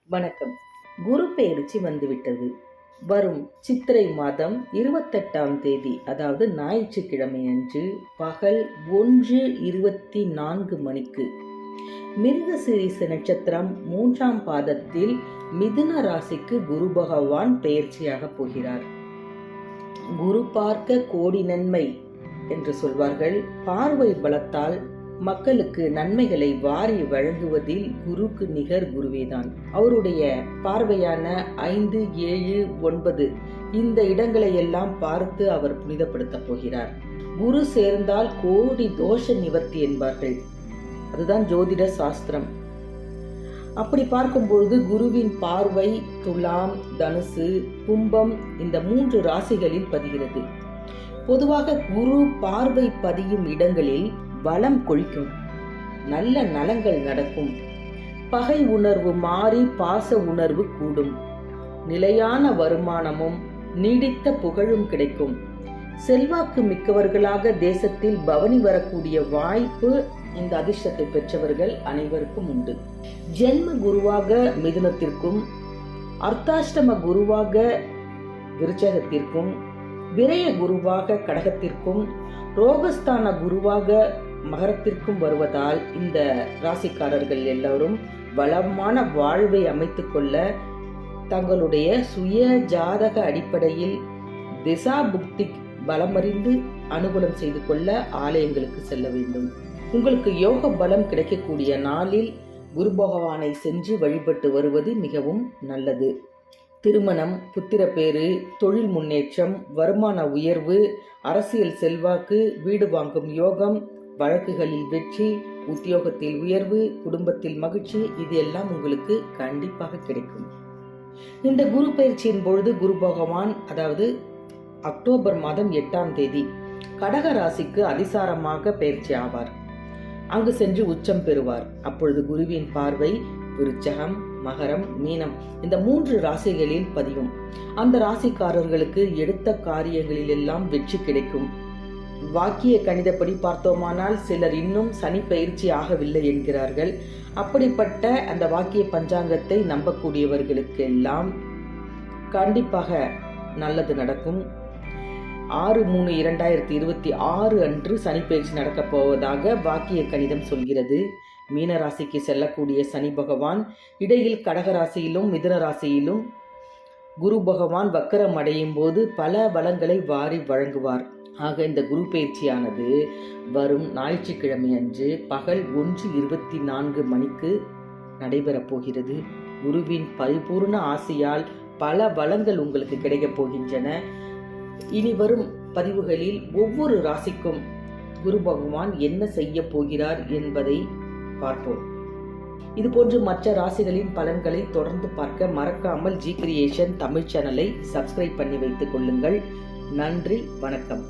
வணக்கம். குரு பெயர்ச்சி வந்துவிட்டது. வரும் சித்திரை மாதம் 28ஆம் தேதி, அதாவது ஞாயிற்றுக்கிழமை அன்று பகல் 1:24 மணிக்கு மிருகசீரிஷ நட்சத்திரம் 3ஆம் பாதத்தில் மிதுன ராசிக்கு குரு பகவான் பெயர்ச்சியாக போகிறார். குரு பார்க்க கோடி நன்மை என்று சொல்வார்கள். பார்வை பலத்தால் மக்களுக்கு நன்மைகளை வாரி வழங்குவதில் குருக்கு நிகர் குருவேதான். அவருடைய பார்வையான 5, 7, 9 இந்த இடங்களை எல்லாம் பார்த்து அவர் புனிதப்படுத்த போகிறார். குரு சேர்ந்தால் கோடி தோஷ நிவர்த்தி என்பார்கள். அதுதான் ஜோதிட சாஸ்திரம். அப்படி பார்க்கும்பொழுது குருவின் பார்வை துலாம், தனுசு, கும்பம் இந்த 3 ராசிகளில் பதிகிறது. பொதுவாக குரு பார்வை பதியும் இடங்களில் பலம் கொழிக்கும், நல்ல நலங்கள் நடக்கும், பகை உணர்வு மாறி பாச உணர்வு கூடும், நிலையான வருமானமும் நீடித்த புகழும் கிடைக்கும், செல்வாக்கு மிக்கவர்களாக தேசத்தில் பவனி வரக்கூடிய வாய்ப்பு இந்த அதிர்ஷ்டத்தை பெற்றவர்கள் அனைவருக்கும் உண்டு. ஜென்ம குருவாக மிதுனத்திற்கும், அர்த்தாஷ்டம குருவாக விருச்சகத்திற்கும், விரய குருவாக கடகத்திற்கும், ரோகஸ்தான குருவாக மகரத்திற்கும் வருவதால் இந்த ராசிக்காரர்கள் எல்லோரும் வளமான வாழ்வை அமைத்துக் கொள்ள தங்களுடைய சுய ஜாதக அடிப்படையில் திசா புக்தி பலமறிந்து அனுகூலம் செய்து கொள்ள ஆலயங்களுக்கு செல்ல வேண்டும். உங்களுக்கு யோக பலம் கிடைக்கக்கூடிய நாளில் குரு பகவானை சென்று வழிபட்டு வருவது மிகவும் நல்லது. திருமணம், புத்திரப்பேறு, தொழில் முன்னேற்றம், வருமான உயர்வு, அரசியல் செல்வாக்கு, வீடு வாங்கும் யோகம், வழக்குகளில் வெற்றி, உத்தியோகத்தில் உயர்வு, குடும்பத்தில் மகிழ்ச்சி, இது எல்லாம் உங்களுக்கு கண்டிப்பாக கிடைக்கும். இந்த குரு பயிற்சியின் பொழுது குரு பகவான், அதாவது அக்டோபர் மாதம் 8ஆம் தேதி கடக ராசிக்கு அதிசாரமாக பயிற்சி ஆவார். அங்கு சென்று உச்சம் பெறுவார். அப்பொழுது குருவின் பார்வை விருச்சகம், மகரம், மீனம் இந்த 3 ராசிகளில் பதியும். அந்த ராசிக்காரர்களுக்கு எடுத்த காரியங்களில் எல்லாம் வெற்றி கிடைக்கும். வாக்கிய கணிதப்படி பார்த்தோமானால் சிலர் இன்னும் சனி பயிற்சி ஆகவில்லை என்கிறார்கள். அப்படிப்பட்ட அந்த வாக்கிய பஞ்சாங்கத்தை நம்பக்கூடியவர்களுக்கு எல்லாம் கண்டிப்பாக நல்லது நடக்கும். 6/3/2026 அன்று சனி பயிற்சி நடக்கப் போவதாக வாக்கிய கணிதம் சொல்கிறது. மீன ராசிக்கு செல்லக்கூடிய சனி பகவான் இடையில் கடகராசியிலும் மிதுன ராசியிலும் குரு பகவான் வக்கரம் அடையும் போது பல வளங்களை வாரி வழங்குவார். ஆக இந்த குரு பயிற்சியானது வரும் ஞாயிற்றுக்கிழமை அன்று பகல் 1:24 மணிக்கு நடைபெறப் போகிறது. குருவின் பரிபூர்ண ஆசையால் பல வளங்கள் உங்களுக்கு கிடைக்கப் போகின்றன. இனி வரும் பதிவுகளில் ஒவ்வொரு ராசிக்கும் குரு பகவான் என்ன செய்ய போகிறார் என்பதை பார்ப்போம். இதுபோன்று மற்ற ராசிகளின் பலன்களை தொடர்ந்து பார்க்க மறக்காமல் ஜி கிரியேஷன் தமிழ் சேனலை சப்ஸ்கிரைப் பண்ணி வைத்துக் கொள்ளுங்கள். நன்றி, வணக்கம்.